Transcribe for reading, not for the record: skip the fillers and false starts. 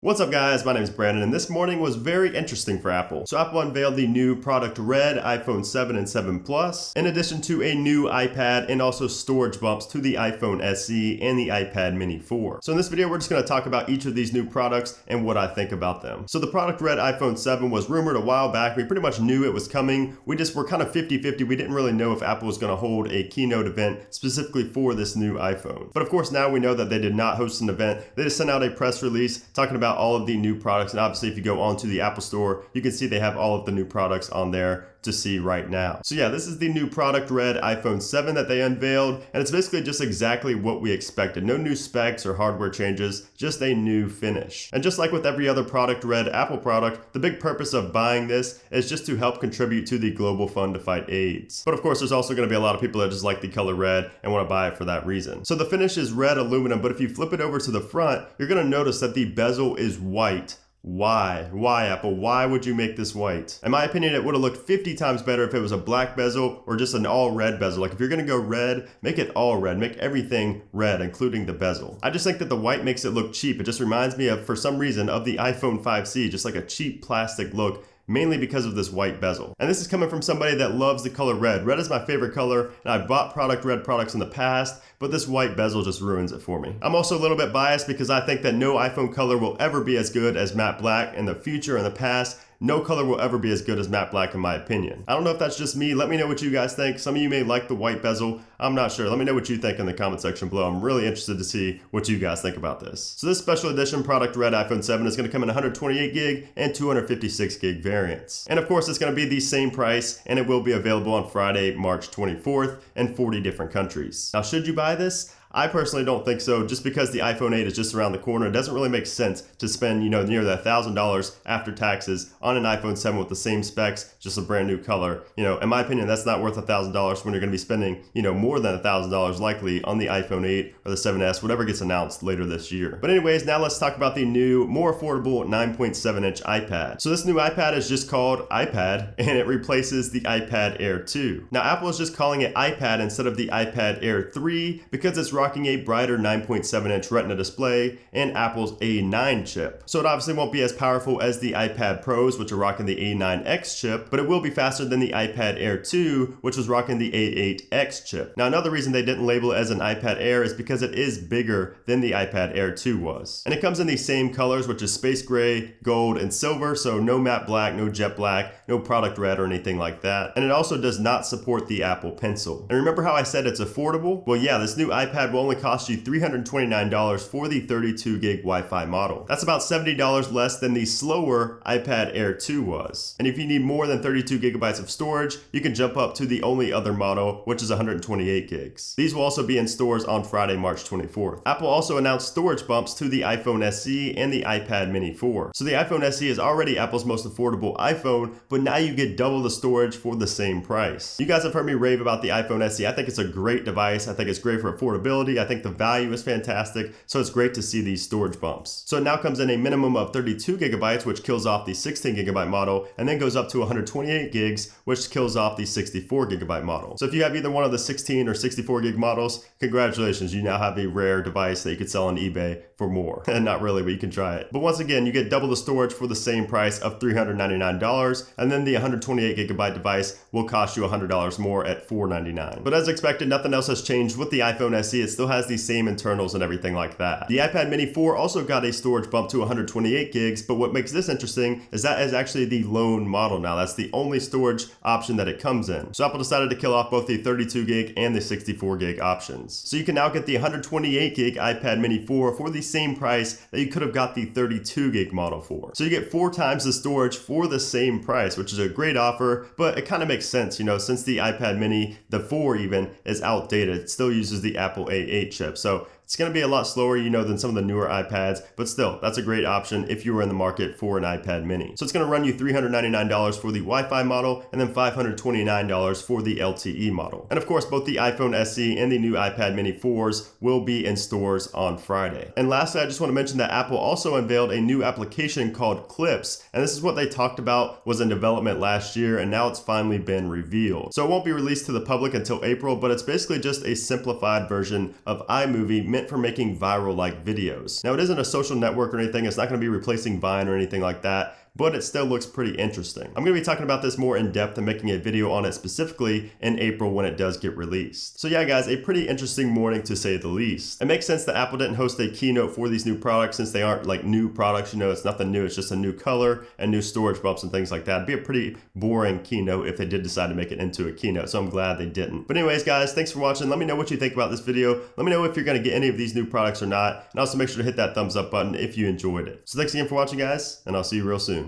What's up guys, my name is Brandon and this morning was very interesting for Apple. So Apple unveiled the new product Red iPhone 7 and 7 Plus, in addition to a new iPad and also storage bumps to the iPhone SE and the iPad Mini 4. So in this video we're just going to talk about each of these new products and what I think about them. So the product Red iPhone 7 was rumored a while back. We pretty much knew it was coming. We were kind of 50-50. We didn't really know if Apple was going to hold a keynote event specifically for this new iPhone. But of course now we know that they did not host an event. They just sent out a press release talking about all of the new products, and obviously if you go onto the Apple Store you can see they have all of the new products on there to see right now. So yeah, this is the new product Red iPhone 7 that they unveiled, and it's basically just exactly what we expected. No new specs or hardware changes, just a new finish. And just like with every other product Red Apple product, the big purpose of buying this is just to help contribute to the global fund to fight AIDS. But of course there's also going to be a lot of people that just like the color red and want to buy it for that reason. So the finish is red aluminum, but if you flip it over to the front, you're going to notice that the bezel is white. Why? Why, Apple? Why would you make this white? In my opinion, it would have looked 50 times better if it was a black bezel or just an all red bezel. Like if you're gonna go red, make it all red. Make everything red, including the bezel. I just think that the white makes it look cheap. It just reminds me of, for some reason, of the iPhone 5C, just like a cheap plastic look, mainly because of this white bezel. And this is coming from somebody that loves the color red. Red is my favorite color, and I've bought product Red products in the past, but this white bezel just ruins it for me. I'm also a little bit biased because I think that no iPhone color will ever be as good as matte black in the future. In the past, no color will ever be as good as matte black in my opinion. I don't know if that's just me. Let me know what you guys think. Some of you may like the white bezel. I'm not sure. Let me know what you think in the comment section below. I'm really interested to see what you guys think about this. So this special edition product Red iPhone 7 is going to come in 128 gig and 256 gig variants. And of course, it's going to be the same price, and it will be available on Friday, March 24th in 40 different countries. Now, should you buy this? I personally don't think so, just because the iPhone 8 is just around the corner. It doesn't really make sense to spend, near that $1,000 after taxes on an iPhone 7 with the same specs, just a brand new color. In my opinion, that's not worth $1,000 when you're going to be spending, more than $1,000 likely on the iPhone 8 or the 7S, whatever gets announced later this year. But anyways, now let's talk about the new, more affordable 9.7-inch iPad. So this new iPad is just called iPad, and it replaces the iPad Air 2. Now Apple is just calling it iPad instead of the iPad Air 3 because it's rocking a brighter 9.7-inch Retina display and Apple's A9 chip. So it obviously won't be as powerful as the iPad Pros, which are rocking the A9X chip, but it will be faster than the iPad Air 2, which was rocking the A8X chip. Now another reason they didn't label it as an iPad Air is because it is bigger than the iPad Air 2 was. And it comes in these same colors, which is space gray, gold, and silver, so no matte black, no jet black, no product red or anything like that. And it also does not support the Apple Pencil. And remember how I said it's affordable? Well yeah, this new iPad will only cost you $329 for the 32 gig Wi-Fi model. That's about $70 less than the slower iPad Air 2 was. And if you need more than 32 gigabytes of storage, you can jump up to the only other model, which is 128 gigs. These will also be in stores on Friday, March 24th. Apple also announced storage bumps to the iPhone SE and the iPad Mini 4. So the iPhone SE is already Apple's most affordable iPhone, but now you get double the storage for the same price. You guys have heard me rave about the iPhone SE. I think it's a great device. I think it's great for affordability. I think the value is fantastic, so it's great to see these storage bumps. So it now comes in a minimum of 32 gigabytes, which kills off the 16 gigabyte model, and then goes up to 128 gigs, which kills off the 64 gigabyte model. So if you have either one of the 16 or 64 gig models, congratulations, you now have a rare device that you could sell on eBay for more. And not really, but you can try it. But once again, you get double the storage for the same price of $399, and then the 128 gigabyte device will cost you $100 more at $499. But as expected, nothing else has changed with the iPhone SE. It still has the same internals and everything like that. The iPad Mini 4 also got a storage bump to 128 gigs, but what makes this interesting is that is actually the lone model now. That's the only storage option that it comes in. So Apple decided to kill off both the 32 gig and the 64 gig options. So you can now get the 128 gig iPad Mini 4 for the same price that you could have got the 32 gig model for. So you get 4 times the storage for the same price, which is a great offer, but it kind of makes sense, since the iPad Mini, the 4 even, is outdated. It still uses the Apple A8 chip. So it's going to be a lot slower, than some of the newer iPads, but still, that's a great option if you were in the market for an iPad Mini. So it's going to run you $399 for the Wi-Fi model and then $529 for the LTE model. And of course, both the iPhone SE and the new iPad Mini 4s will be in stores on Friday. And lastly, I just want to mention that Apple also unveiled a new application called Clips, and this is what they talked about was in development last year, and now it's finally been revealed. So it won't be released to the public until April, but it's basically just a simplified version of iMovie meant for making viral-like videos. Now, it isn't a social network or anything. It's not going to be replacing Vine or anything like that, but it still looks pretty interesting. I'm going to be talking about this more in depth and making a video on it specifically in April when it does get released. So yeah, guys, a pretty interesting morning to say the least. It makes sense that Apple didn't host a keynote for these new products since they aren't like new products. You know, it's nothing new. It's just a new color and new storage bumps and things like that. It'd be a pretty boring keynote if they did decide to make it into a keynote. So I'm glad they didn't. But anyways, guys, thanks for watching. Let me know what you think about this video. Let me know if you're going to get any of these new products or not. And also make sure to hit that thumbs up button if you enjoyed it. So thanks again for watching, guys, and I'll see you real soon.